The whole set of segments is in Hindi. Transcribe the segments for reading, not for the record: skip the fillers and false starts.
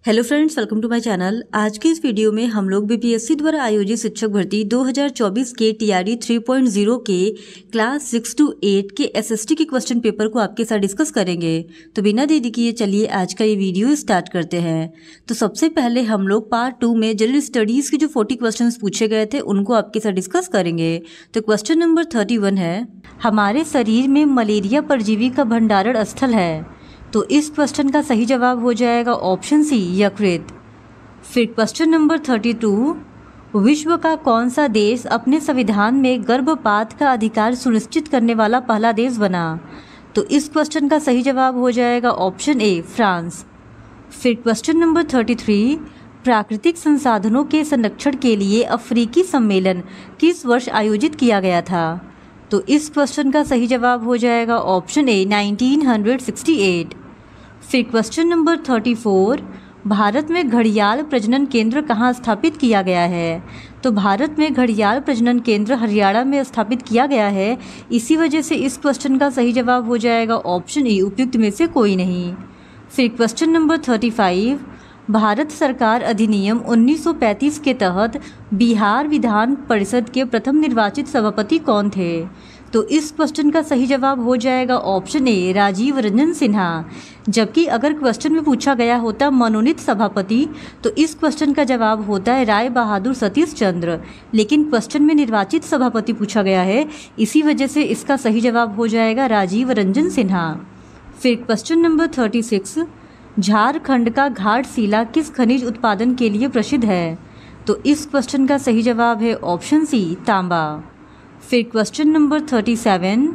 Hello friends, welcome to my channel. आज की इस वीडियो में हम लोग बीपीएससी द्वारा आयोजित शिक्षक भर्ती 2024 के टीआरई 3.0 के क्लास 6 to 8 के एसएसटी के क्वेश्चन पेपर को आपके साथ डिस्कस करेंगे। तो बिना देरी किए चलिए आज का ये वीडियो स्टार्ट करते हैं। तो सबसे पहले हम लोग पार्ट 2 में जनरल स्टडीज़ के जो 40 क्वेश्चन पूछे गए थे उनको आपके साथ डिस्कस करेंगे। तो क्वेश्चन नंबर 31 है, हमारे शरीर में मलेरिया परजीवी का भंडारण स्थल है। तो इस क्वेश्चन का सही जवाब हो जाएगा ऑप्शन सी, यकृत। फिर क्वेश्चन नंबर 32, विश्व का कौन सा देश अपने संविधान में गर्भपात का अधिकार सुनिश्चित करने वाला पहला देश बना। तो इस क्वेश्चन का सही जवाब हो जाएगा ऑप्शन ए, फ्रांस। फिर क्वेश्चन नंबर 33, प्राकृतिक संसाधनों के संरक्षण के लिए अफ्रीकी सम्मेलन किस वर्ष आयोजित किया गया था। तो इस क्वेश्चन का सही जवाब हो जाएगा ऑप्शन ए, 1968। फिर क्वेश्चन नंबर 34, भारत में घड़ियाल प्रजनन केंद्र कहाँ स्थापित किया गया है। तो भारत में घड़ियाल प्रजनन केंद्र हरियाणा में स्थापित किया गया है। इसी वजह से इस क्वेश्चन का सही जवाब हो जाएगा ऑप्शन ए, उपयुक्त में से कोई नहीं। फिर क्वेश्चन नंबर 35, भारत सरकार अधिनियम 1935 के तहत बिहार विधान परिषद के प्रथम निर्वाचित सभापति कौन थे। तो इस क्वेश्चन का सही जवाब हो जाएगा ऑप्शन ए, राजीव रंजन सिन्हा। जबकि अगर क्वेश्चन में पूछा गया होता मनोनीत सभापति तो इस क्वेश्चन का जवाब होता है राय बहादुर सतीश चंद्र, लेकिन क्वेश्चन में निर्वाचित सभापति पूछा गया है, इसी वजह से इसका सही जवाब हो जाएगा राजीव रंजन सिन्हा। फिर क्वेश्चन नंबर 36, झारखंड का घाटशिला किस खनिज उत्पादन के लिए प्रसिद्ध है। तो इस क्वेश्चन का सही जवाब है ऑप्शन सी, तांबा। फिर क्वेश्चन नंबर 37,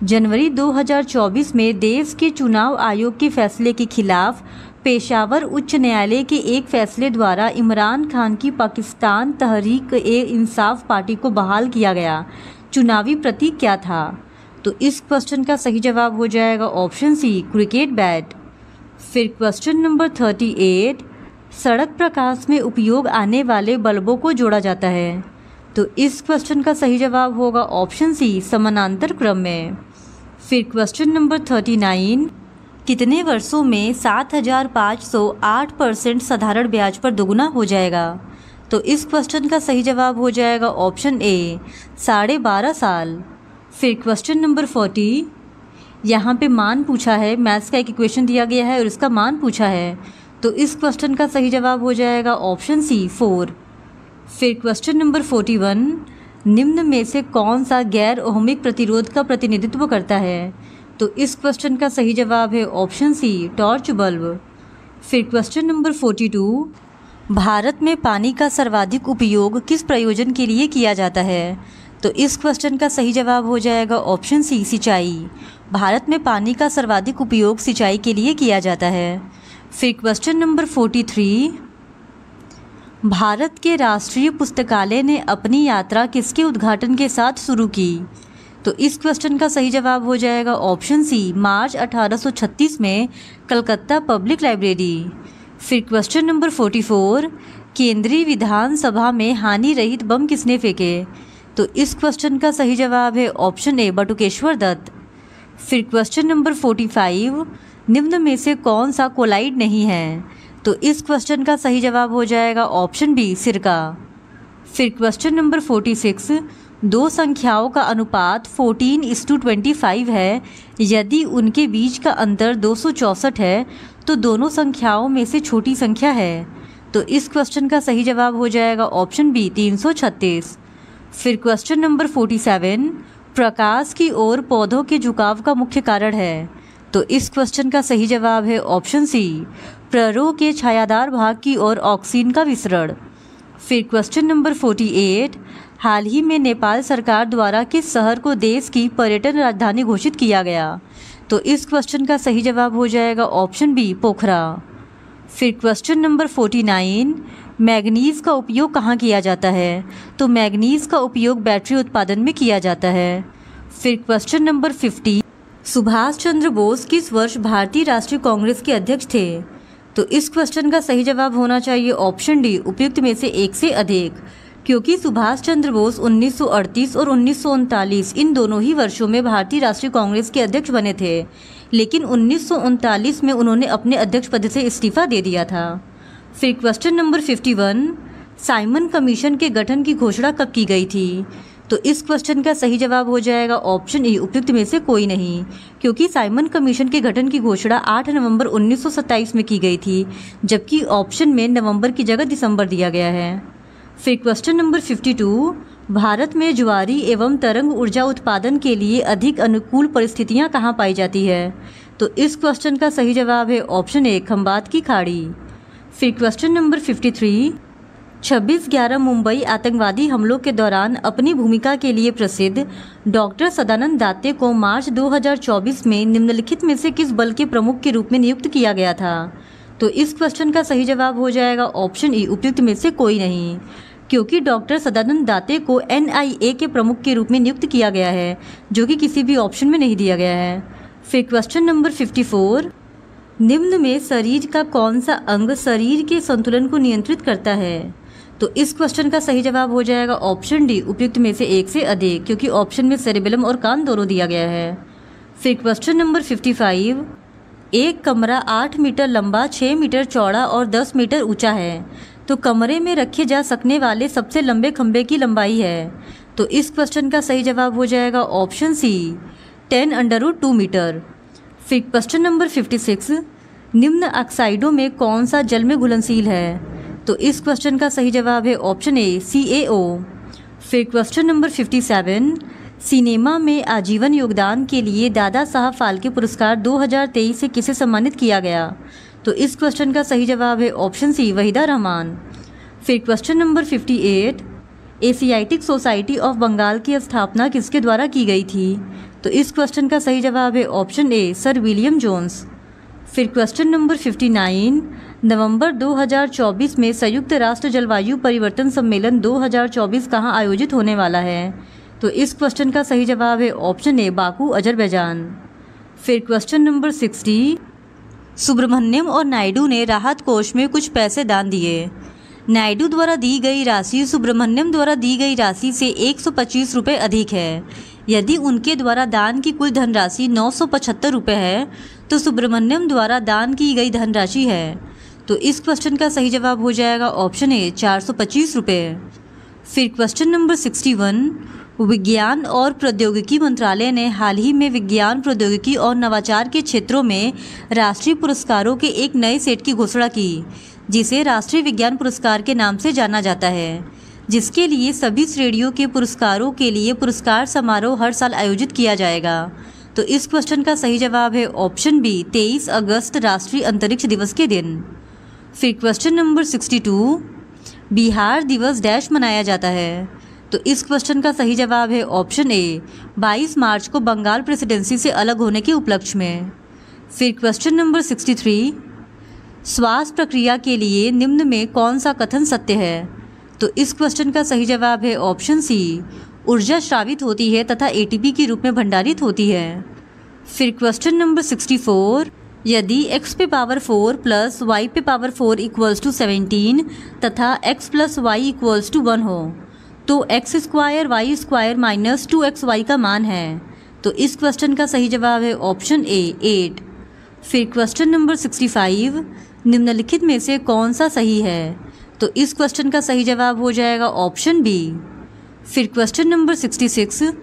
जनवरी 2024 में देश के चुनाव आयोग के फैसले के खिलाफ पेशावर उच्च न्यायालय के एक फैसले द्वारा इमरान खान की पाकिस्तान तहरीक-ए-इंसाफ पार्टी को बहाल किया गया चुनावी प्रतीक क्या था। तो इस क्वेश्चन का सही जवाब हो जाएगा ऑप्शन सी, क्रिकेट बैट। फिर क्वेश्चन नंबर 38, सड़क प्रकाश में उपयोग आने वाले बल्बों को जोड़ा जाता है। तो इस क्वेश्चन का सही जवाब होगा ऑप्शन सी, समानांतर क्रम में। फिर क्वेश्चन नंबर 39, कितने वर्षों में 7,508% साधारण ब्याज पर दोगुना हो जाएगा। तो इस क्वेश्चन का सही जवाब हो जाएगा ऑप्शन ए, 12.5 साल। फिर क्वेश्चन नंबर 40, यहाँ पे मान पूछा है, मैथ्स का एक इक्वेशन दिया गया है और इसका मान पूछा है। तो इस क्वेश्चन का सही जवाब हो जाएगा ऑप्शन सी, 4। फिर क्वेश्चन नंबर 41, निम्न में से कौन सा गैर ओहमिक प्रतिरोध का प्रतिनिधित्व करता है। तो इस क्वेश्चन का सही जवाब है ऑप्शन सी, टॉर्च बल्ब। फिर क्वेश्चन नंबर 42, भारत में पानी का सर्वाधिक उपयोग किस प्रयोजन के लिए किया जाता है। तो इस क्वेश्चन का सही जवाब हो जाएगा ऑप्शन सी, सिंचाई। भारत में पानी का सर्वाधिक उपयोग सिंचाई के लिए किया जाता है। फिर क्वेश्चन नंबर 43, भारत के राष्ट्रीय पुस्तकालय ने अपनी यात्रा किसके उद्घाटन के साथ शुरू की। तो इस क्वेश्चन का सही जवाब हो जाएगा ऑप्शन सी, मार्च 1836 में कलकत्ता पब्लिक लाइब्रेरी। फिर क्वेश्चन नंबर 44, केंद्रीय विधानसभा में हानि रहित बम किसने फेंके। तो इस क्वेश्चन का सही जवाब है ऑप्शन ए, बटुकेश्वर दत्त। फिर क्वेश्चन नंबर 45, निम्न में से कौन सा कोलाइड नहीं है। तो इस क्वेश्चन का सही जवाब हो जाएगा ऑप्शन बी, सिरका। फिर क्वेश्चन नंबर 46, दो संख्याओं का अनुपात 14:25 है। यदि उनके बीच का अंतर 264 है तो दोनों संख्याओं में से छोटी संख्या है। तो इस क्वेश्चन का सही जवाब हो जाएगा ऑप्शन बी, 336। फिर क्वेश्चन नंबर 47, प्रकाश की ओर पौधों के झुकाव का मुख्य कारण है। तो इस क्वेश्चन का सही जवाब है ऑप्शन सी, प्ररोह के छायादार भाग की ओर ऑक्सीन का विसरण। फिर क्वेश्चन नंबर 48, हाल ही में नेपाल सरकार द्वारा किस शहर को देश की पर्यटन राजधानी घोषित किया गया। तो इस क्वेश्चन का सही जवाब हो जाएगा ऑप्शन बी, पोखरा। फिर क्वेश्चन नंबर 49, मैग्नीज का उपयोग कहाँ किया जाता है। तो मैग्नीज का उपयोग बैटरी उत्पादन में किया जाता है। फिर क्वेश्चन नंबर 50, सुभाष चंद्र बोस किस वर्ष भारतीय राष्ट्रीय कांग्रेस के अध्यक्ष थे। तो इस क्वेश्चन का सही जवाब होना चाहिए ऑप्शन डी, उपयुक्त में से एक से अधिक, क्योंकि सुभाष चंद्र बोस 1938 और 1939 इन दोनों ही वर्षों में भारतीय राष्ट्रीय कांग्रेस के अध्यक्ष बने थे, लेकिन 1939 में उन्होंने अपने अध्यक्ष पद से इस्तीफा दे दिया था। फिर क्वेश्चन नंबर 51, साइमन कमीशन के गठन की घोषणा कब की गई थी? तो इस क्वेश्चन का सही जवाब हो जाएगा ऑप्शन ए, उपयुक्त में से कोई नहीं, क्योंकि साइमन कमीशन के गठन की घोषणा 8 नवंबर 1927 में की गई थी, जबकि ऑप्शन में नवंबर की जगह दिसंबर दिया गया है। फिर क्वेश्चन नंबर 52, भारत में ज्वारी एवं तरंग ऊर्जा उत्पादन के लिए अधिक अनुकूल परिस्थितियां कहाँ पाई जाती है? तो इस क्वेश्चन का सही जवाब है ऑप्शन ए, खंबात की खाड़ी। फिर क्वेश्चन नंबर 53, 26/11 मुंबई आतंकवादी हमलों के दौरान अपनी भूमिका के लिए प्रसिद्ध डॉक्टर सदानंद दाते को मार्च 2024 में निम्नलिखित में से किस बल के प्रमुख के रूप में नियुक्त किया गया था? तो इस क्वेश्चन का सही जवाब हो जाएगा ऑप्शन ई, उपयुक्त में से कोई नहीं, क्योंकि डॉक्टर सदानंद दाते को NIA के प्रमुख के रूप में नियुक्त किया गया है, जो कि किसी भी ऑप्शन में नहीं दिया गया है। फिर क्वेश्चन नंबर 54, निम्न में शरीर का कौन सा अंग शरीर के संतुलन को नियंत्रित करता है? तो इस क्वेश्चन का सही जवाब हो जाएगा ऑप्शन डी, उपयुक्त में से एक से अधिक, क्योंकि ऑप्शन में सेरेबेलम और कान दोनों दिया गया है। फिर क्वेश्चन नंबर 55, एक कमरा 8 मीटर लंबा, 6 मीटर चौड़ा और 10 मीटर ऊंचा है, तो कमरे में रखे जा सकने वाले सबसे लंबे खंभे की लंबाई है? तो इस क्वेश्चन का सही जवाब हो जाएगा ऑप्शन सी, 10√2 मीटर। फिर क्वेश्चन नंबर 56, निम्न ऑक्साइडों में कौन सा जल में घुलनशील है? तो इस क्वेश्चन का सही जवाब है ऑप्शन ए, CaO। फिर क्वेश्चन नंबर 57, सिनेमा में आजीवन योगदान के लिए दादा साहब फाल्के पुरस्कार 2023 से किसे सम्मानित किया गया? तो इस क्वेश्चन का सही जवाब है ऑप्शन सी, वहीदा रहमान। फिर question number 58, Asiatic society of Bengal की स्थापना किसके द्वारा की गई थी? तो इस क्वेश्चन का सही जवाब है option A, sir William Jones. फिर क्वेश्चन नंबर 59, नवंबर 2024 में संयुक्त राष्ट्र जलवायु परिवर्तन सम्मेलन 2024 कहाँ आयोजित होने वाला है? तो इस क्वेश्चन का सही जवाब है ऑप्शन ए, बाकू, अजरबैजान। फिर क्वेश्चन नंबर 60, सुब्रमण्यम और नायडू ने राहत कोष में कुछ पैसे दान दिए। नायडू द्वारा दी गई राशि सुब्रमण्यम द्वारा दी गई राशि से 125 रुपये अधिक है। यदि उनके द्वारा दान की कुल धनराशि 975 रुपये है, तो सुब्रमण्यम द्वारा दान की गई धनराशि है। तो इस क्वेश्चन का सही जवाब हो जाएगा ऑप्शन ए, 425 रुपये। फिर क्वेश्चन नंबर 61, विज्ञान और प्रौद्योगिकी मंत्रालय ने हाल ही में विज्ञान, प्रौद्योगिकी और नवाचार के क्षेत्रों में राष्ट्रीय पुरस्कारों के एक नए सेट की घोषणा की, जिसे राष्ट्रीय विज्ञान पुरस्कार के नाम से जाना जाता है, जिसके लिए सभी श्रेणियों के पुरस्कारों के लिए पुरस्कार समारोह हर साल आयोजित किया जाएगा। तो इस क्वेश्चन का सही जवाब है ऑप्शन बी, 23 अगस्त राष्ट्रीय अंतरिक्ष दिवस के दिन। फिर क्वेश्चन नंबर 62, बिहार दिवस डैश मनाया जाता है? तो इस क्वेश्चन का सही जवाब है ऑप्शन ए, 22 मार्च को बंगाल प्रेसिडेंसी से अलग होने के उपलक्ष्य में। फिर क्वेश्चन नंबर 63, श्वास प्रक्रिया के लिए निम्न में कौन सा कथन सत्य है? तो इस क्वेश्चन का सही जवाब है ऑप्शन सी, ऊर्जा स्रावित होती है तथा ATP के रूप में भंडारित होती है। फिर क्वेश्चन नंबर 64, यदि x पे पावर 4 प्लस y पे पावर 4 इक्वल्स टू 17 तथा x plus y equals to 1 हो, तो x square y square minus 2xy का मान है। तो इस क्वेश्चन का सही जवाब है ऑप्शन ए, 8। फिर क्वेश्चन नंबर 65, निम्नलिखित में से कौन सा सही है? तो इस क्वेश्चन का सही जवाब हो जाएगा ऑप्शन बी। फिर क्वेश्चन नंबर 66,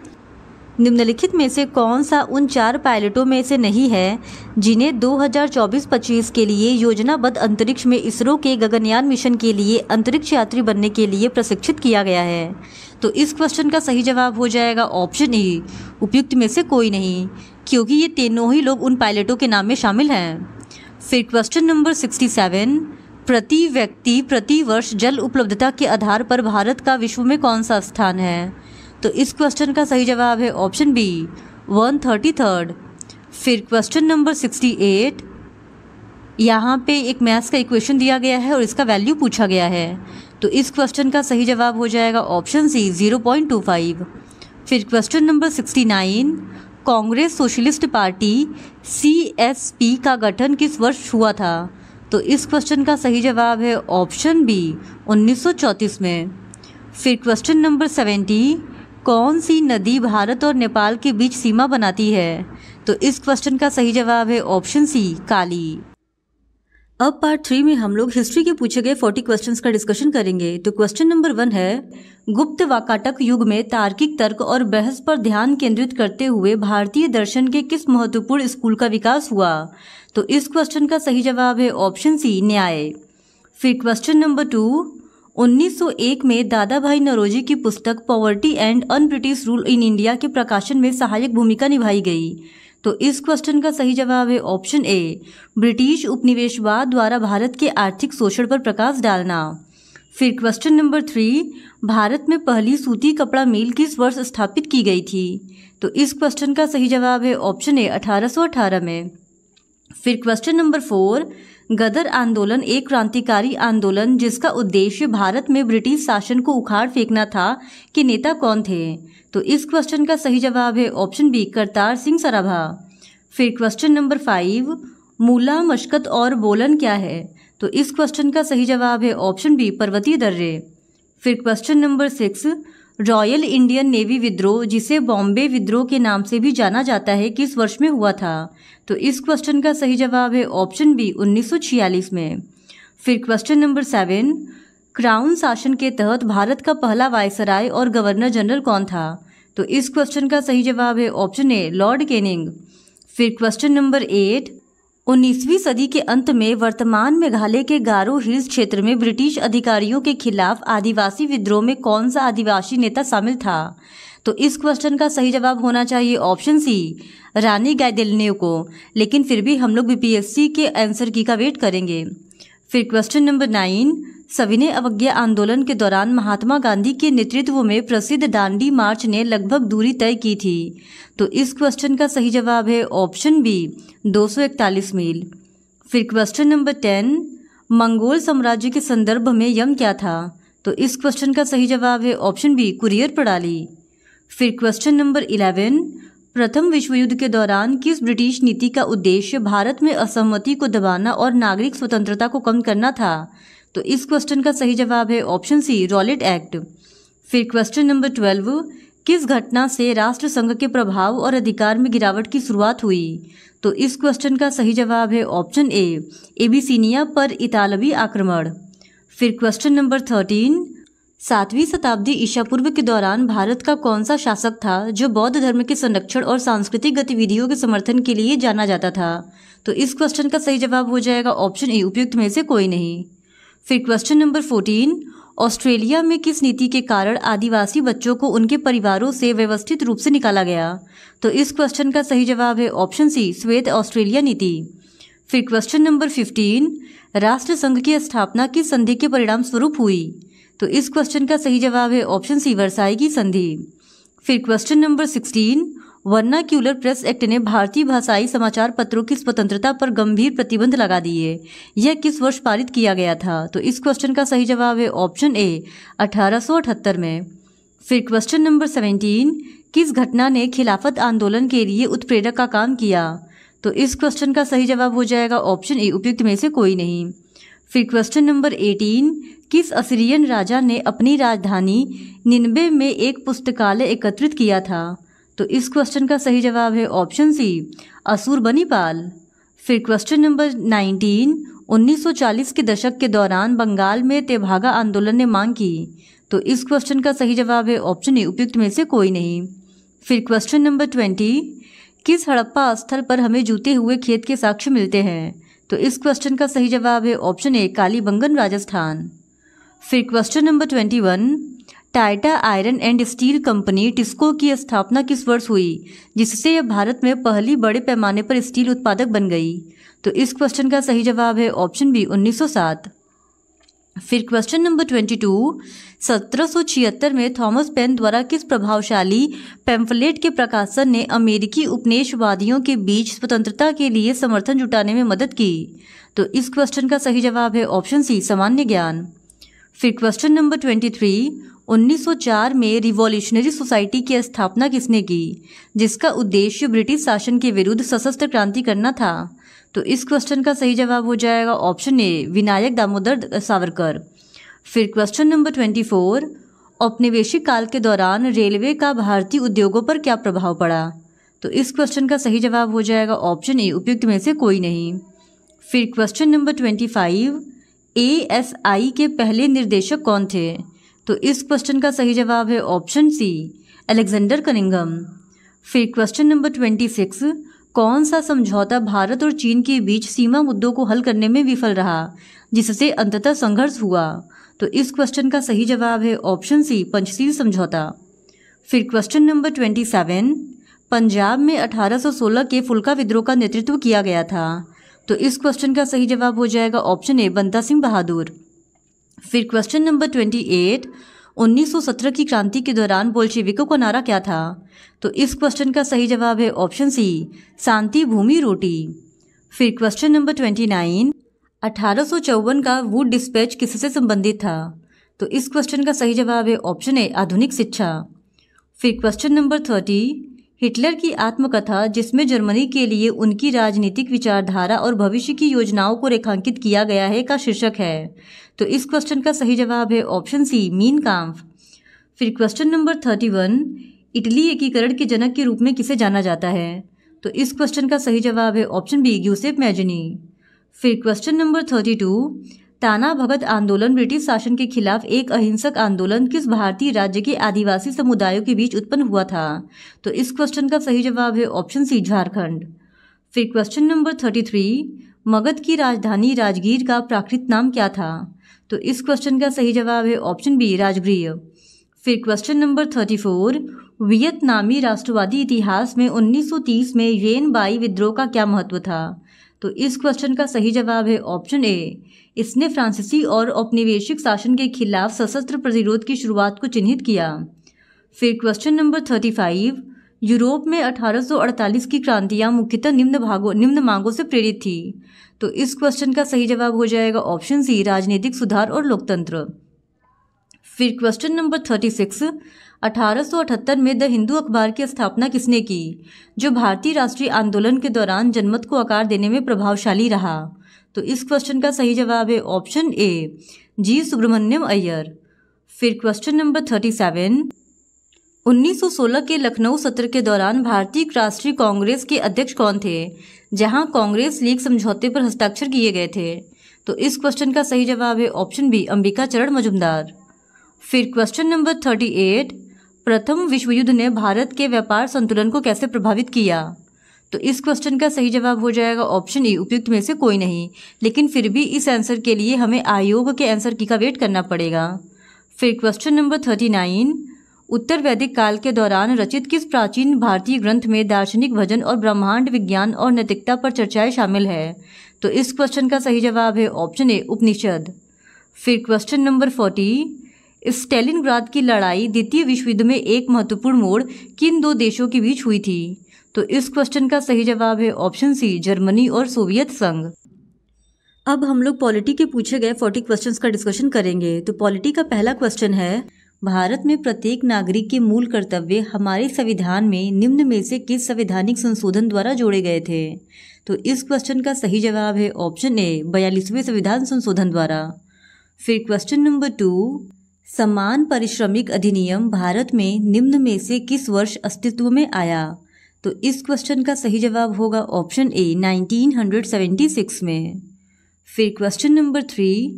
निम्नलिखित में से कौन सा उन 4 पायलटों में से नहीं है जिन्हें 2024-25 के लिए योजनाबद्ध अंतरिक्ष में इसरो के गगनयान मिशन के लिए अंतरिक्ष यात्री बनने के लिए प्रशिक्षित किया गया है? तो इस क्वेश्चन का सही जवाब हो जाएगा ऑप्शन ई, उपयुक्त में से कोई नहीं, क्योंकि ये तीनों ही लोग उन पायलटों के नाम में शामिल हैं। फिर क्वेश्चन नंबर 67, प्रति व्यक्ति प्रति वर्ष जल उपलब्धता के आधार पर भारत का विश्व में कौन सा स्थान है? तो इस क्वेश्चन का सही जवाब है ऑप्शन बी, 133। फिर क्वेश्चन नंबर 68, यहाँ पे एक मैथ्स का इक्वेशन दिया गया है और इसका वैल्यू पूछा गया है। तो इस क्वेश्चन का सही जवाब हो जाएगा ऑप्शन सी, 0.25। फिर question number 69, Congress socialist party CSP का गठन किस वर्ष हुआ था? तो इस क्वेश्चन का सही जवाब है ऑप्शन बी, 1934 में। फिर क्वेश्चन नंबर 70, कौन सी नदी भारत और नेपाल के बीच सीमा बनाती है? तो इस क्वेश्चन का सही जवाब है ऑप्शन सी, काली। अब पार्ट 3 में हम लोग हिस्ट्री के पूछे गए 40 क्वेश्चंस का डिस्कशन करेंगे। तो क्वेश्चन नंबर 1 है, गुप्त वाकाटक युग में तार्किक तर्क और बहस पर ध्यान केंद्रित करते हुए भारतीय दर्शन के किस महत्वपूर्ण स्कूल का विकास हुआ? तो इस क्वेश्चन का सही जवाब है ऑप्शन सी, न्याय। फिर क्वेश्चन नंबर 2, 1901 में दादा भाई नौरोजी की पुस्तक poverty and un British rule in India के प्रकाशन में सहायक भूमिका निभाई गई। तो इस क्वेश्चन का सही जवाब है ऑप्शन ए, ब्रिटिश उपनिवेशवाद द्वारा भारत के आर्थिक शोषण पर प्रकाश डालना। फिर क्वेश्चन नंबर 3, भारत में पहली सूती कपड़ा मिल किस वर्ष स्थापित की गई थी? तो इस क्वेश्चन का सही जवाब है ऑप्शन ए, 1818 में। फिर क्वेश्चन नंबर 4, गदर आंदोलन एक क्रांतिकारी आंदोलन जिसका उद्देश्य भारत में ब्रिटिश शासन को उखाड़ फेंकना था, के नेता कौन थे? तो इस क्वेश्चन का सही जवाब है ऑप्शन बी, करतार सिंह सराभा। फिर क्वेश्चन नंबर 5, मूला, मशकत और बोलन क्या है? तो इस क्वेश्चन का सही जवाब है ऑप्शन बी, पर्वतीय दर्रे। फिर question number 6, royal Indian navy विद्रोह जिसे बॉम्बे विद्रोह के नाम से भी जाना जाता है किस वर्ष में हुआ था? तो इस क्वेश्चन का सही जवाब है ऑप्शन बी, 1946 में। फिर क्वेश्चन नंबर 7, क्राउन शासन के तहत भारत का पहला वायसराय और गवर्नर जनरल कौन था? तो इस क्वेश्चन का सही जवाब है ऑप्शन ए, लॉर्ड कैनिंग। फिर क्वेश्चन नंबर 8, 19वीं सदी के अंत में वर्तमान मेघालय के गारो हिल्स क्षेत्र में ब्रिटिश अधिकारियों के खिलाफ आदिवासी विद्रोह में कौन सा आदिवासी नेता शामिल था? तो इस क्वेश्चन का सही जवाब होना चाहिए ऑप्शन सी, रानी गाइदिलिन्यू को, लेकिन फिर भी हम लोग बीपीएससी के आंसर की का वेट करेंगे। फिर क्वेश्चन नंबर 9, सविनय अवज्ञा आंदोलन के दौरान महात्मा गांधी के नेतृत्व में प्रसिद्ध दांडी मार्च ने लगभग दूरी तय की थी। तो इस क्वेश्चन का सही जवाब है ऑप्शन बी, 241 मील। फिर क्वेश्चन नंबर 10, मंगोल साम्राज्य के संदर्भ में यम क्या था? तो इस क्वेश्चन का सही जवाब है ऑप्शन बी, कुरियर प्रणाली। फिर क्वेश्चन नंबर 11, प्रथम विश्व युद्ध के दौरान किस ब्रिटिश नीति का उद्देश्य भारत में असहमति को दबाना और नागरिक स्वतंत्रता को कम करना था? तो इस क्वेश्चन का सही जवाब है ऑप्शन सी, रॉलेट एक्ट। फिर क्वेश्चन नंबर 12, किस घटना से राष्ट्रसंघ के प्रभाव और अधिकार में गिरावट की शुरुआत हुई? तो इस क्वेश्चन का सही जवाब है ऑप्शन ए, एबिसिनिया पर इतालवी आक्रमण। फिर क्वेश्चन नंबर 13, 7वीं शताब्दी ईसा पूर्व के दौरान भारत का कौन सा शासक था जो बौद्ध धर्म के संरक्षण और सांस्कृतिक गतिविधियों के समर्थन के लिए जाना जाता था? तो इस क्वेश्चन का सही जवाब हो जाएगा ऑप्शन ए, उपयुक्त में से कोई नहीं। फिर क्वेश्चन नंबर 14, ऑस्ट्रेलिया में किस नीति के कारण आदिवासी बच्चों को उनके परिवारों से व्यवस्थित रूप से निकाला गया? तो इस क्वेश्चन का सही जवाब है ऑप्शन सी, श्वेत ऑस्ट्रेलिया नीति। फिर क्वेश्चन नंबर 15, राष्ट्रसंघ की स्थापना किस संधि के परिणाम स्वरूप हुई? तो इस क्वेश्चन का सही जवाब है ऑप्शन सी, वर्साई की संधि। फिर question number 16, vernacular press act ने भारतीय भाषाई समाचार पत्रों की स्वतंत्रता पर गंभीर प्रतिबंध लगा दिए। यह किस वर्ष पारित किया गया था? तो इस क्वेश्चन का सही जवाब है ऑप्शन ए, 1878 में। फिर क्वेश्चन नंबर 17, किस घटना ने खिलाफत आंदोलन के लिए उत्प्रेरक का काम किया? तो इस क्वेश्चन का सही जवाब हो जाएगा ऑप्शन ए, उपयुक्त में से कोई नहीं। फिर क्वेश्चन नंबर 18, किस असीरियन राजा ने अपनी राजधानी निनबे में एक पुस्तकालय एकत्रित किया था? तो इस क्वेश्चन का सही जवाब है ऑप्शन सी, अशुरबनीपाल। फिर क्वेश्चन नंबर 19, 1940 के दशक के दौरान बंगाल में तेभागा आंदोलन ने मांग की। तो इस क्वेश्चन का सही जवाब है ऑप्शन ए, उपयुक्त में से कोई नहीं। फिर क्वेश्चन नंबर 20, किस हड़प्पा स्थल पर हमें जूते हुए खेत के साक्ष्य मिलते हैं? तो इस क्वेश्चन का सही जवाब है ऑप्शन ए, कालीबंगन राजस्थान। फिर question number 21, Tata iron and steel company TISCO की स्थापना किस वर्ष हुई जिससे यह भारत में पहली बड़े पैमाने पर स्टील उत्पादक बन गई? तो इस क्वेश्चन का सही जवाब है ऑप्शन बी, 1907। फिर क्वेश्चन नंबर 22, 1776 में थॉमस पेन द्वारा किस प्रभावशाली पैम्फलेट के प्रकाशन ने अमेरिकी उपनिवेशवादियों के बीच स्वतंत्रता के लिए समर्थन जुटाने में मदद की? तो इस क्वेश्चन का सही जवाब है ऑप्शन सी, सामान्य ज्ञान। फिर क्वेश्चन नंबर 23, 1904 में रिवॉल्यूशनरी सोसाइटी की स्थापना किसने की जिसका उद्देश्य ब्रिटिश शासन के विरुद्ध सशस्त्र क्रांति करना था? तो इस क्वेश्चन का सही जवाब हो जाएगा ऑप्शन ए, विनायक दामोदर सावरकर। फिर क्वेश्चन नंबर 24, औपनिवेशिक काल के दौरान रेलवे का भारतीय उद्योगों पर क्या प्रभाव पड़ा? तो इस क्वेश्चन का सही जवाब हो जाएगा ऑप्शन ए, उपयुक्त में से कोई नहीं। फिर क्वेश्चन नंबर 25, ASI के पहले निर्देशक कौन थे? तो इस क्वेश्चन का सही जवाब है ऑप्शन सी, अलेक्जेंडर कनिंघम। फिर क्वेश्चन नंबर 26, कौन सा समझौता भारत और चीन के बीच सीमा मुद्दों को हल करने में विफल रहा, जिससे अंततः संघर्ष हुआ? तो इस क्वेश्चन का सही जवाब है ऑप्शन सी, पंचशील समझौता। फिर क्वेश्चन नंबर 27, पंजाब में 1816 के फुल्का विद्रोह का नेतृत्व किया गया था। तो इस क्वेश्चन का सही जवाब हो जाएगा ऑप्शन ए, बंदा सिंह बहादुर। फिर क्वेश्चन नंबर 28, 1917 की क्रांति के दौरान बोल्शेविकों का नारा क्या था? तो इस क्वेश्चन का सही जवाब है ऑप्शन सी, शांति भूमि रोटी। फिर क्वेश्चन नंबर 29, 1854 का वुड डिस्पैच किससे संबंधित था? तो इस क्वेश्चन का सही जवाब है ऑप्शन ए, आधुनिक शिक्षा। फिर क्वेश्चन नंबर 30, हिटलर की आत्मकथा जिसमें जर्मनी के लिए उनकी राजनीतिक विचारधारा और भविष्य की योजनाओं को रेखांकित किया गया है का शीर्षक है? तो इस क्वेश्चन का सही जवाब है ऑप्शन सी, मीन काम्फ। फिर क्वेश्चन नंबर 31, इटली एकीकरण के जनक के रूप में किसे जाना जाता है? तो इस क्वेश्चन का सही जवाब है ऑप्शन बी, ग्यूसेप मैजनी। फिर क्वेश्चन नंबर 32, ताना भगत आंदोलन ब्रिटिश शासन के खिलाफ एक अहिंसक आंदोलन किस भारतीय राज्य के आदिवासी समुदायों के बीच उत्पन्न हुआ था? तो इस क्वेश्चन का सही जवाब है ऑप्शन सी, झारखंड। फिर क्वेश्चन नंबर 33, मगध की राजधानी राजगीर का प्राकृत नाम क्या था? तो इस क्वेश्चन का सही जवाब है ऑप्शन बी, राजगृह। फिर क्वेश्चन नंबर 34, वियतनामी राष्ट्रवादी इतिहास में 1930 में येन बाई विद्रोह का क्या महत्व था? तो इस क्वेश्चन का सही जवाब है ऑप्शन ए, इसने फ्रांसीसी और औपनिवेशिक शासन के खिलाफ सशस्त्र प्रतिरोध की शुरुआत को चिन्हित किया। फिर क्वेश्चन नंबर 35, यूरोप में 1848 की क्रांतियां मुख्यतः निम्न मांगों से प्रेरित थी। तो इस क्वेश्चन का सही जवाब हो जाएगा ऑप्शन सी, राजनीतिक सुधार और लोकतंत्र। फिर क्वेश्चन नंबर 36, 1878 में द हिंदू अखबार की स्थापना किसने की, जो भारतीय राष्ट्रीय आंदोलन के दौरान जनमत को आकार देने में प्रभावशाली रहा? तो इस क्वेश्चन का सही जवाब है ऑप्शन ए, जी सुब्रमण्यम अय्यर। फिर क्वेश्चन नंबर 37, 1916 के लखनऊ सत्र के दौरान भारतीय राष्ट्रीय कांग्रेस के अध्यक्ष कौन थे, जहां कांग्रेस लीग समझौते पर हस्ताक्षर किए गए थे? तो इस क्वेश्चन का सही जवाब है ऑप्शन बी, अंबिका चरण मजुमदार। फिर क्वेश्चन नंबर 38, प्रथम विश्व युद्ध ने भारत के व्यापार संतुलन को कैसे प्रभावित किया? तो इस क्वेश्चन का सही जवाब हो जाएगा ऑप्शन ई, उपयुक्त में से कोई नहीं। लेकिन फिर भी इस आंसर के लिए हमें आयोग के आंसर की का वेट करना पड़ेगा। फिर क्वेश्चन नंबर 39, उत्तर वैदिक काल के दौरान रचित किस प्राचीन भारतीय ग्रंथ में दार्शनिक भजन और ब्रह्मांड विज्ञान और नैतिकता पर चर्चाएं शामिल है? तो इस क्वेश्चन का सही जवाब है ऑप्शन ए, उपनिषद। फिर क्वेश्चन नंबर 40, स्टेलिनग्राद की लड़ाई द्वितीय विश्व युद्ध में एक महत्वपूर्ण मोड़ किन दो देशों के बीच हुई थी? तो इस क्वेश्चन का सही जवाब है ऑप्शन सी, जर्मनी और सोवियत संघ। अब हम लोग पॉलिटी के पूछे गए 40 क्वेश्चंस का डिस्कशन करेंगे। तो पॉलिटी का पहला क्वेश्चन है, भारत में प्रत्येक नागरिक के मूल कर्तव्य हमारे संविधान में निम्न में से किस संवैधानिक संशोधन द्वारा जोड़े गए थे? तो इस क्वेश्चन का सही जवाब है ऑप्शन ए, 42वें संविधान संशोधन द्वारा। फिर क्वेश्चन नंबर 2, समान पारिश्रमिक अधिनियम भारत में निम्न में से किस वर्ष अस्तित्व में आया? तो इस क्वेश्चन का सही जवाब होगा ऑप्शन ए, 1976 में। फिर क्वेश्चन नंबर 3,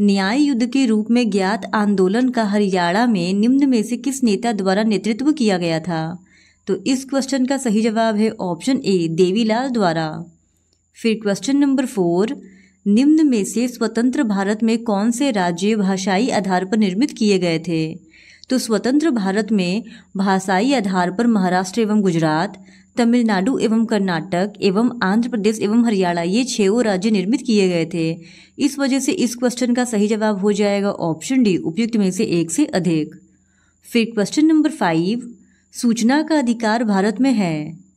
न्याय युद्ध के रूप में ज्ञात आंदोलन का हरियाणा में निम्न में से किस नेता द्वारा नेतृत्व किया गया था? तो इस क्वेश्चन का सही जवाब है ऑप्शन ए, देवीलाल द्वारा। फिर क्वेश्चन नंबर 4, निम्न में से स्वतंत्र भारत में कौन से राज्य भाषाई आधार पर निर्मित किए गए थे? तो स्वतंत्र भारत में भाषाई आधार पर महाराष्ट्र एवं गुजरात, तमिलनाडु एवं कर्नाटक एवं आंध्र प्रदेश एवं हरियाणा, ये 6 राज्य निर्मित किए गए थे। इस वजह से इस क्वेश्चन का सही जवाब हो जाएगा ऑप्शन डी, उपयुक्त में से एक से अधिक। फिर क्वेश्चन नंबर 5, सूचना का अधिकार भारत में है।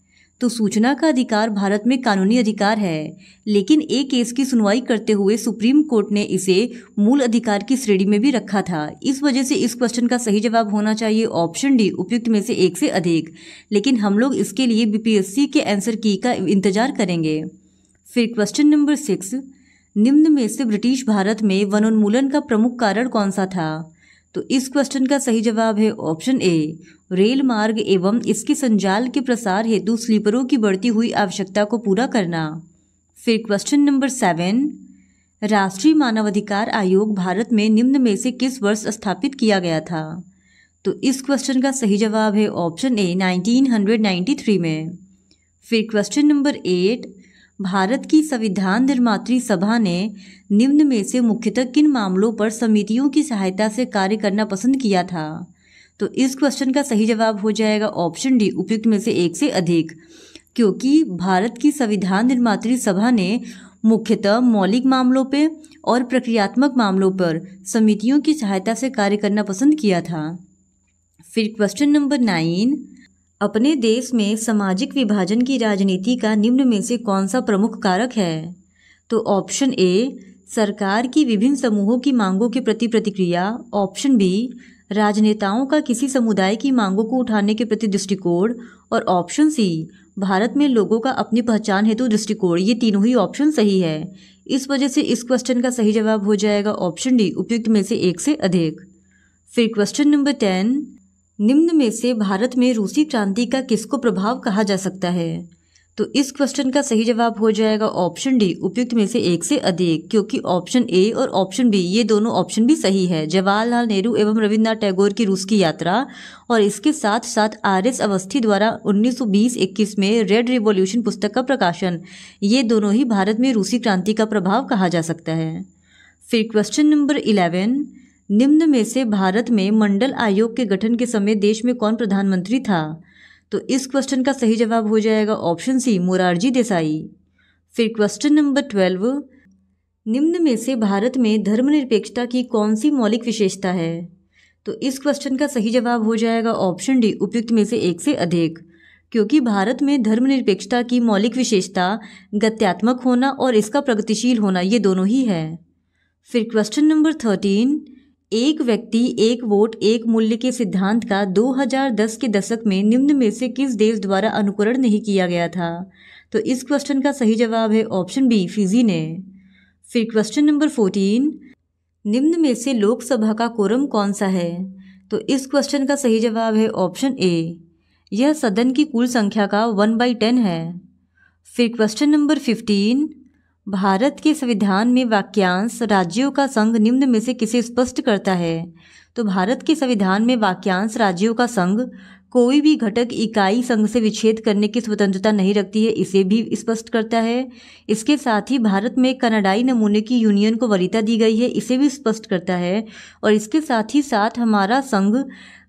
तो सूचना का अधिकार भारत में कानूनी अधिकार है, लेकिन एक केस की सुनवाई करते हुए सुप्रीम कोर्ट ने इसे मूल अधिकार की श्रेणी में भी रखा था। इस वजह से इस क्वेश्चन का सही जवाब होना चाहिए ऑप्शन डी, उपयुक्त में से एक से अधिक। लेकिन हम लोग इसके लिए बीपीएससी के आंसर की का इंतजार करेंगे। फिर क्वेश्चन नंबर 6, निम्न में से ब्रिटिश भारत में वनोन्मूलन का प्रमुख कारण कौन सा था? तो इस क्वेश्चन का सही जवाब है ऑप्शन ए, रेल मार्ग एवं इसके संजाल के प्रसार हेतु स्लीपरों की बढ़ती हुई आवश्यकता को पूरा करना। फिर क्वेश्चन नंबर 7, राष्ट्रीय मानवाधिकार आयोग भारत में निम्न में से किस वर्ष स्थापित किया गया था? तो इस क्वेश्चन का सही जवाब है ऑप्शन ए 1993 में। फिर क्वेश्चन नंबर 8, भारत की संविधान निर्मात्री सभा ने निम्न में से मुख्यतः किन मामलों पर समितियों की सहायता से कार्य करना पसंद किया था? तो इस क्वेश्चन का सही जवाब हो जाएगा ऑप्शन डी उपयुक्त में से एक से अधिक, क्योंकि भारत की संविधान निर्मात्री सभा ने मुख्यतः मौलिक मामलों पे और प्रक्रियात्मक मामलों पर समितियों की सहायता से कार्य करना पसंद किया था। फिर क्वेश्चन नंबर 9, अपने देश में सामाजिक विभाजन की राजनीति का निम्न में से कौन सा प्रमुख कारक है? तो ऑप्शन ए सरकार की विभिन्न समूहों की मांगों के प्रति प्रतिक्रिया, ऑप्शन बी राजनेताओं का किसी समुदाय की मांगों को उठाने के प्रति दृष्टिकोण, और ऑप्शन सी भारत में लोगों का अपनी पहचान हेतु दृष्टिकोण। ये तीनों ही ऑप्शन सही है। इस वजह से इस क्वेश्चन का सही जवाब हो जाएगा ऑप्शन डी उपयुक्त में से एक से अधिक। फिर क्वेश्चन नंबर 10, निम्न में से भारत में रूसी क्रांति का किसको प्रभाव कहा जा सकता है? तो इस क्वेश्चन का सही जवाब हो जाएगा ऑप्शन डी उपयुक्त में से एक से अधिक, क्योंकि ऑप्शन ए और ऑप्शन बी ये दोनों ऑप्शन भी सही है। जवाहरलाल नेहरू एवं रविन्द्रनाथ टैगोर की रूस की यात्रा और इसके साथ साथ आर.एस. अवस्थी द्वारा 1920-21 में रेड रिवॉल्यूशन पुस्तक का प्रकाशन, ये दोनों ही भारत में रूसी क्रांति का प्रभाव कहा जा सकता है। फिर क्वेश्चन नंबर 11, निम्न में से भारत में मंडल आयोग के गठन के समय देश में कौन प्रधानमंत्री था? तो इस क्वेश्चन का सही जवाब हो जाएगा ऑप्शन सी मोरारजी देसाई। फिर क्वेश्चन नंबर 12, निम्न में से भारत में धर्मनिरपेक्षता की कौन सी मौलिक विशेषता है? तो इस क्वेश्चन का सही जवाब हो जाएगा ऑप्शन डी उपयुक्त में से एक से अधिक, क्योंकि भारत में धर्मनिरपेक्षता की मौलिक विशेषता गत्यात्मक होना और इसका प्रगतिशील होना, ये दोनों ही है। फिर क्वेश्चन नंबर 13, एक व्यक्ति एक वोट एक मूल्य के सिद्धांत का 2010 के दशक में निम्न में से किस देश द्वारा अनुकरण नहीं किया गया था? तो इस क्वेश्चन का सही जवाब है ऑप्शन बी फिजी ने। फिर क्वेश्चन नंबर 14, निम्न में से लोकसभा का कोरम कौन सा है? तो इस क्वेश्चन का सही जवाब है ऑप्शन ए, यह सदन की कुल संख्या का 1/10 है। फिर क्वेश्चन नंबर 15, भारत के संविधान में वाक्यांश राज्यों का संघ निम्न में से किसे स्पष्ट करता है? तो भारत के संविधान में वाक्यांश राज्यों का संघ कोई भी घटक इकाई संघ से विच्छेद करने की स्वतंत्रता नहीं रखती है, इसे भी स्पष्ट करता है। इसके साथ ही भारत में कनाडाई नमूने की यूनियन को वरीयता दी गई है, इसे भी स्पष्ट करता है। और इसके साथ ही साथ हमारा संघ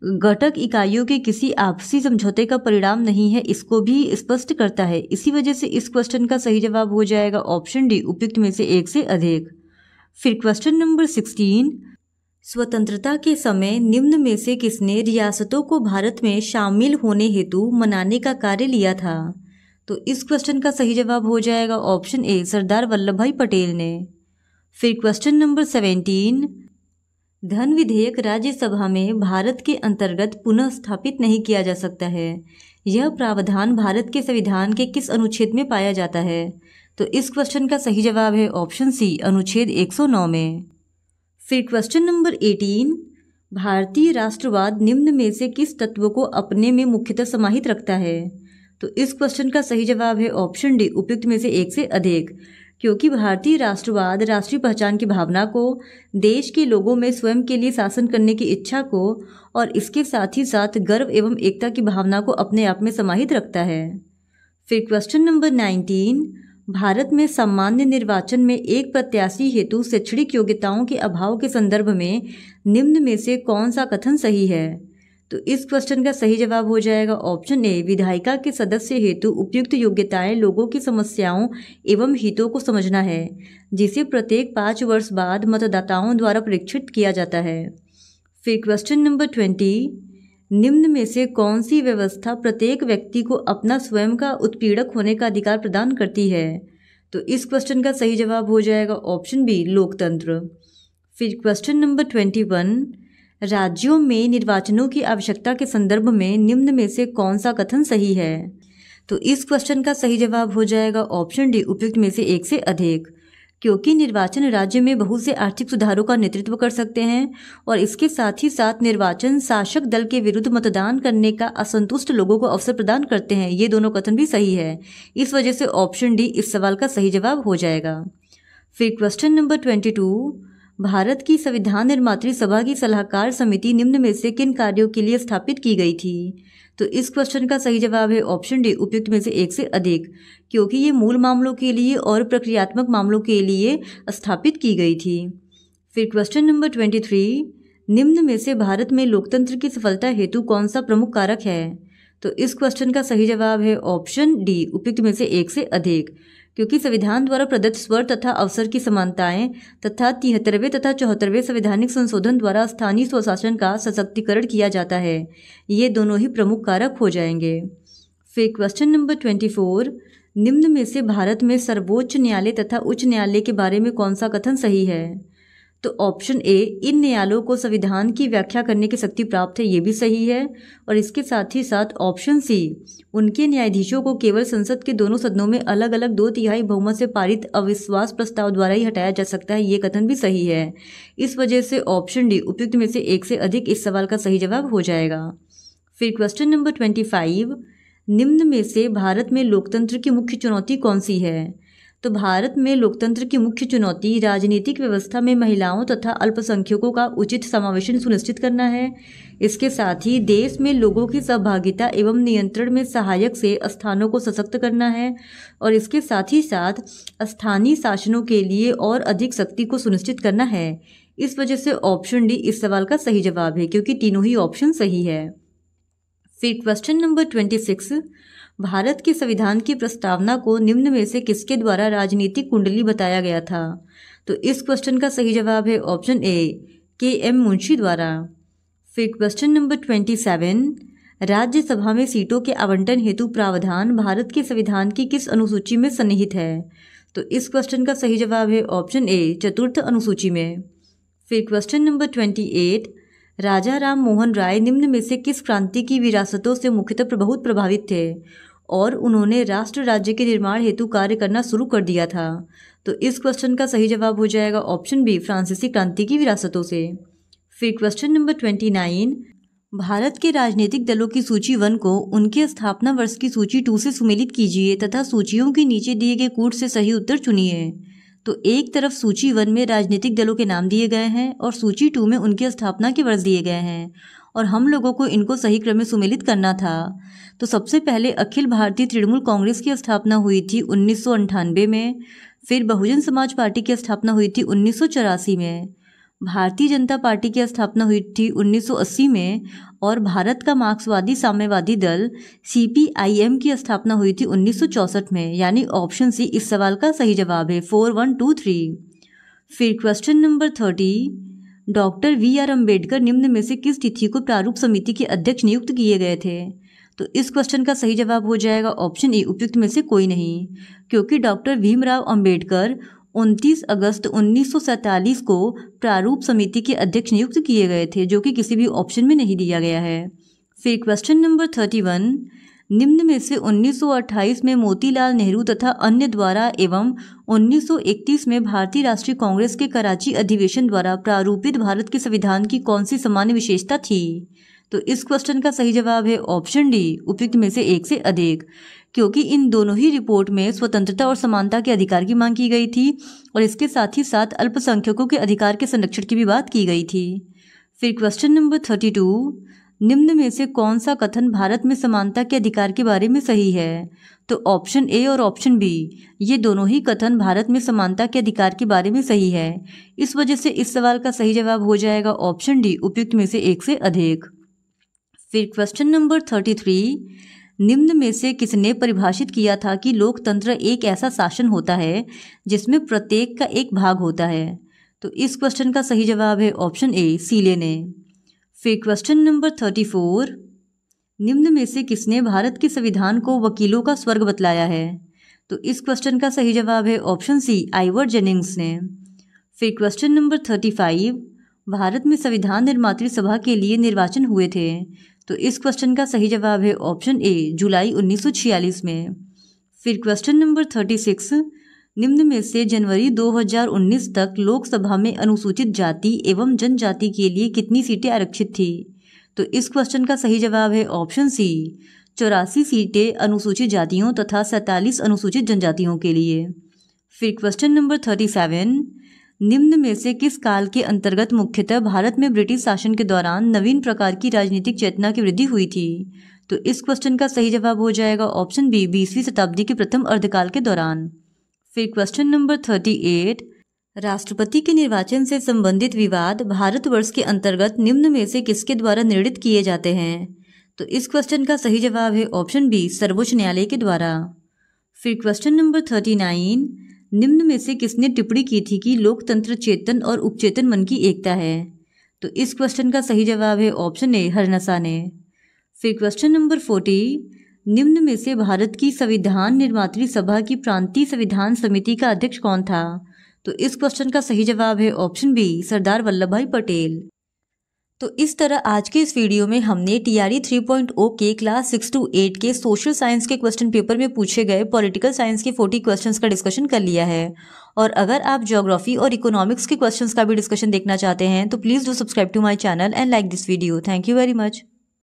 घटक इकाइयों के किसी आपसी समझौते का परिणाम नहीं है, इसको भी स्पष्ट करता है। इसी वजह से इस क्वेश्चन का सही जवाब हो जाएगा ऑप्शन डी उपयुक्त में से एक से अधिक। फिर क्वेश्चन नंबर 16, स्वतंत्रता के समय निम्न में से किसने रियासतों को भारत में शामिल होने हेतु मनाने का कार्य लिया था? तो इस क्वेश्चन का सही जवाब हो जाएगा ऑप्शन ए सरदार वल्लभ भाई पटेल ने। फिर क्वेश्चन नंबर 17, धन विधेयक राज्यसभा में भारत के अंतर्गत पुनः स्थापित नहीं किया जा सकता है, यह प्रावधान भारत के संविधान के किस अनुच्छेद में पाया जाता है? तो इस क्वेश्चन का सही जवाब है ऑप्शन सी अनुच्छेद 109 में। फिर क्वेश्चन नंबर 18, भारतीय राष्ट्रवाद निम्न में से किस तत्व को अपने में मुख्यतः समाहित रखता है? तो इस क्वेश्चन का सही जवाब है ऑप्शन डी उपयुक्त में से एक से अधिक, क्योंकि भारतीय राष्ट्रवाद राष्ट्रीय पहचान की भावना को, देश के लोगों में स्वयं के लिए शासन करने की इच्छा को और इसके साथ ही साथ गर्व एवं एकता की भावना को अपने आप में समाहित रखता है। फिर क्वेश्चन नंबर 19, भारत में सामान्य निर्वाचन में एक प्रत्याशी हेतु शैक्षणिक योग्यताओं के अभाव के संदर्भ में निम्न में से कौन सा कथन सही है? तो इस क्वेश्चन का सही जवाब हो जाएगा ऑप्शन ए विधायिका के सदस्य हेतु उपयुक्त योग्यताएं लोगों की समस्याओं एवं हितों को समझना है, जिसे प्रत्येक 5 वर्ष बाद मतदाताओं द्वारा परीक्षित किया जाता है। फिर क्वेश्चन नंबर 20, निम्न में से कौन सी व्यवस्था प्रत्येक व्यक्ति को अपना स्वयं का उत्पीड़क होने का अधिकार प्रदान करती है? तो इस क्वेश्चन का सही जवाब हो जाएगा ऑप्शन बी लोकतंत्र। फिर क्वेश्चन नंबर 21, राज्यों में निर्वाचनों की आवश्यकता के संदर्भ में निम्न में से कौन सा कथन सही है? तो इस क्वेश्चन का सही जवाब हो जाएगा ऑप्शन डी उपयुक्त में से एक से अधिक, क्योंकि निर्वाचन राज्य में बहुत से आर्थिक सुधारों का नेतृत्व कर सकते हैं और इसके साथ ही साथ निर्वाचन शासक दल के विरुद्ध मतदान करने का असंतुष्ट लोगों को अवसर प्रदान करते हैं। ये दोनों कथन भी सही है। इस वजह से ऑप्शन डी इस सवाल का सही जवाब हो जाएगा। फिर क्वेश्चन नंबर 22, भारत की संविधान निर्मात्री सभा की सलाहकार समिति निम्न में से किन कार्यों के लिए स्थापित की गई थी? तो इस क्वेश्चन का सही जवाब है ऑप्शन डी, उपयुक्त में से एक से अधिक, क्योंकि ये मूल मामलों के लिए और प्रक्रियात्मक मामलों के लिए स्थापित की गई थी। फिर क्वेश्चन नंबर 23, निम्न में से भारत में लोकतंत्र की सफलता हेतु कौन सा प्रमुख कारक है? तो इस क्वेश्चन का सही जवाब है ऑप्शन डी, उपयुक्त में से एक से अधिक, क्योंकि संविधान द्वारा प्रदत्त स्वर तथा अवसर की समानताएं तथा 73वें तथा 74वें संवैधानिक संशोधन द्वारा स्थानीय स्वशासन का सशक्तिकरण किया जाता है। ये दोनों ही प्रमुख कारक हो जाएंगे। फिर क्वेश्चन नंबर 24, निम्न में से भारत में सर्वोच्च न्यायालय तथा उच्च न्यायालय के बारे में कौन सा कथन सही है? तो ऑप्शन ए, इन न्यायालयों को संविधान की व्याख्या करने की शक्ति प्राप्त है, ये भी सही है। और इसके साथ ही साथ ऑप्शन सी, उनके न्यायाधीशों को केवल संसद के दोनों सदनों में अलग अलग 2/3 बहुमत से पारित अविश्वास प्रस्ताव द्वारा ही हटाया जा सकता है, ये कथन भी सही है। इस वजह से ऑप्शन डी, उपयुक्त में से एक से अधिक, इस सवाल का सही जवाब हो जाएगा। फिर क्वेश्चन नंबर 25, निम्न में से भारत में लोकतंत्र की मुख्य चुनौती कौन सी है? तो भारत में लोकतंत्र की मुख्य चुनौती राजनीतिक व्यवस्था में महिलाओं तथा अल्पसंख्यकों का उचित समावेशन सुनिश्चित करना है। इसके साथ ही देश में लोगों की सहभागिता एवं नियंत्रण में सहायक से स्थानों को सशक्त करना है और इसके साथ ही साथ स्थानीय शासनों के लिए और अधिक शक्ति को सुनिश्चित करना है। इस वजह से ऑप्शन डी इस सवाल का सही जवाब है, क्योंकि तीनों ही ऑप्शन सही है। फिर क्वेश्चन नंबर 26, भारत के संविधान की प्रस्तावना को निम्न में से किसके द्वारा राजनीतिक कुंडली बताया गया था? तो इस क्वेश्चन का सही जवाब है ऑप्शन ए, के.एम. मुंशी द्वारा। फिर क्वेश्चन नंबर 27, राज्यसभा में सीटों के आवंटन हेतु प्रावधान भारत के संविधान की किस अनुसूची में सन्निहित है? तो इस क्वेश्चन का सही जवाब है ऑप्शन ए, चतुर्थ अनुसूची में। फिर क्वेश्चन नंबर 28, राजा राम मोहन राय निम्न में से किस क्रांति की विरासतों से मुख्यतः बहुत प्रभावित थे और उन्होंने राष्ट्र राज्य के निर्माण हेतु कार्य करना शुरू कर दिया था? तो इस क्वेश्चन का सही जवाब हो जाएगा ऑप्शन बी, फ्रांसीसी क्रांति की विरासतों से। फिर क्वेश्चन नंबर 29, भारत के राजनीतिक दलों की सूची 1 को उनके स्थापना वर्ष की सूची 2 से सुमेलित कीजिए तथा सूचियों के नीचे दिए गए कूट से सही उत्तर चुनिए। तो एक तरफ सूची 1 में राजनीतिक दलों के नाम दिए गए हैं और सूची 2 में उनकी स्थापना के वर्ष दिए गए हैं और हम लोगों को इनको सही क्रम में सुमेलित करना था। तो सबसे पहले अखिल भारतीय तृणमूल कांग्रेस की स्थापना हुई थी 1998 में, फिर बहुजन समाज पार्टी की स्थापना हुई थी 1984 में, भारतीय जनता पार्टी की स्थापना हुई थी 1980 में और भारत का मार्क्सवादी साम्यवादी दल CPIM की स्थापना हुई थी 1964 में, यानी ऑप्शन सी इस सवाल का सही जवाब है, 4123। फिर question number 30, doctor V.R. Ambedkar निम्न में से किस तिथि को प्रारूप समिति के अध्यक्ष नियुक्त किए गए थे? तो इस क्वेश्चन का सही जवाब हो जाएगा ऑप्शन ए, उपयुक्त में से कोई नहीं, क्योंकि डॉक्टर भीमराव अम्बेडकर 29 अगस्त 1947 को प्रारूप समिति के अध्यक्ष नियुक्त किए गए थे, जो कि किसी भी ऑप्शन में नहीं दिया गया है। फिर क्वेश्चन नंबर 31, निम्न में से 1928 में मोतीलाल नेहरू तथा अन्य द्वारा एवं 1931 में भारतीय राष्ट्रीय कांग्रेस के कराची अधिवेशन द्वारा प्रारूपित भारत के संविधान की कौन सी सामान्य विशेषता थी? तो इस क्वेश्चन का सही जवाब है ऑप्शन डी, उपयुक्त में से एक से अधिक, क्योंकि इन दोनों ही रिपोर्ट में स्वतंत्रता और समानता के अधिकार की मांग की गई थी और इसके साथ ही साथ अल्पसंख्यकों के अधिकार के संरक्षण की भी बात की गई थी। फिर क्वेश्चन नंबर 32, निम्न में से कौन सा कथन भारत में समानता के अधिकार के बारे में सही है? तो ऑप्शन ए और ऑप्शन बी, ये दोनों ही कथन भारत में समानता के अधिकार के बारे में सही है। इस वजह से इस सवाल का सही जवाब हो जाएगा ऑप्शन डी, उपयुक्त में से एक से अधिक। फिर क्वेश्चन नंबर 33, निम्न में से किसने परिभाषित किया था कि लोकतंत्र एक ऐसा शासन होता है जिसमें प्रत्येक का एक भाग होता है? तो इस क्वेश्चन का सही जवाब है ऑप्शन ए, सीले ने। फिर क्वेश्चन नंबर 34, निम्न में से किसने भारत के संविधान को वकीलों का स्वर्ग बतलाया है? तो इस क्वेश्चन का सही जवाब है ऑप्शन सी, आइवर जेनिंग्स ने। फिर क्वेश्चन नंबर 35, भारत में संविधान निर्मात्री सभा के लिए निर्वाचन हुए थे? तो इस क्वेश्चन का सही जवाब है ऑप्शन ए, जुलाई 1946 में। फिर क्वेश्चन नंबर 36, निम्न में से जनवरी 2019 तक लोकसभा में अनुसूचित जाति एवं जनजाति के लिए कितनी सीटें आरक्षित थी? तो इस क्वेश्चन का सही जवाब है ऑप्शन सी 84 सीटें अनुसूचित जातियों तथा 47 अनुसूचित जनजातियों के लिए। फिर क्वेश्चन नंबर 37, निम्न में से किस काल के अंतर्गत मुख्यतः भारत में ब्रिटिश शासन के दौरान नवीन प्रकार की राजनीतिक चेतना की वृद्धि हुई थी? तो इस क्वेश्चन का सही जवाब हो जाएगा ऑप्शन बी 20वीं शताब्दी के प्रथम अर्धकाल के दौरान। फिर क्वेश्चन नंबर 38, राष्ट्रपति के निर्वाचन से संबंधित विवाद भारतवर्ष के अंतर्गत निम्न में से किसके द्वारा निर्णीत किए जाते हैं? तो इस क्वेश्चन का सही जवाब है ऑप्शन बी सर्वोच्च न्यायालय के द्वारा। फिर क्वेश्चन नंबर 39, निम्न में से किसने टिप्पणी की थी कि लोकतंत्र चेतन और उपचेतन मन की एकता है? तो इस क्वेश्चन का सही जवाब है ऑप्शन ए हरनसा ने। फिर क्वेश्चन नंबर 40, निम्न में से भारत की संविधान निर्मात्री सभा की प्रांतीय संविधान समिति का अध्यक्ष कौन था? तो इस क्वेश्चन का सही जवाब है ऑप्शन बी सरदार वल्लभ भाई पटेल। तो इस तरह आज के इस वीडियो में हमने TRE 3.0 के क्लास 6 to 8 के सोशल साइंस के क्वेश्चन पेपर में पूछे गए पॉलिटिकल साइंस के 40 क्वेश्चंस का डिस्कशन कर लिया है। और अगर आप ज्योग्राफी और इकोनॉमिक्स के क्वेश्चंस का भी डिस्कशन देखना चाहते हैं तो please do subscribe to my channel and like this video. Thank you very much.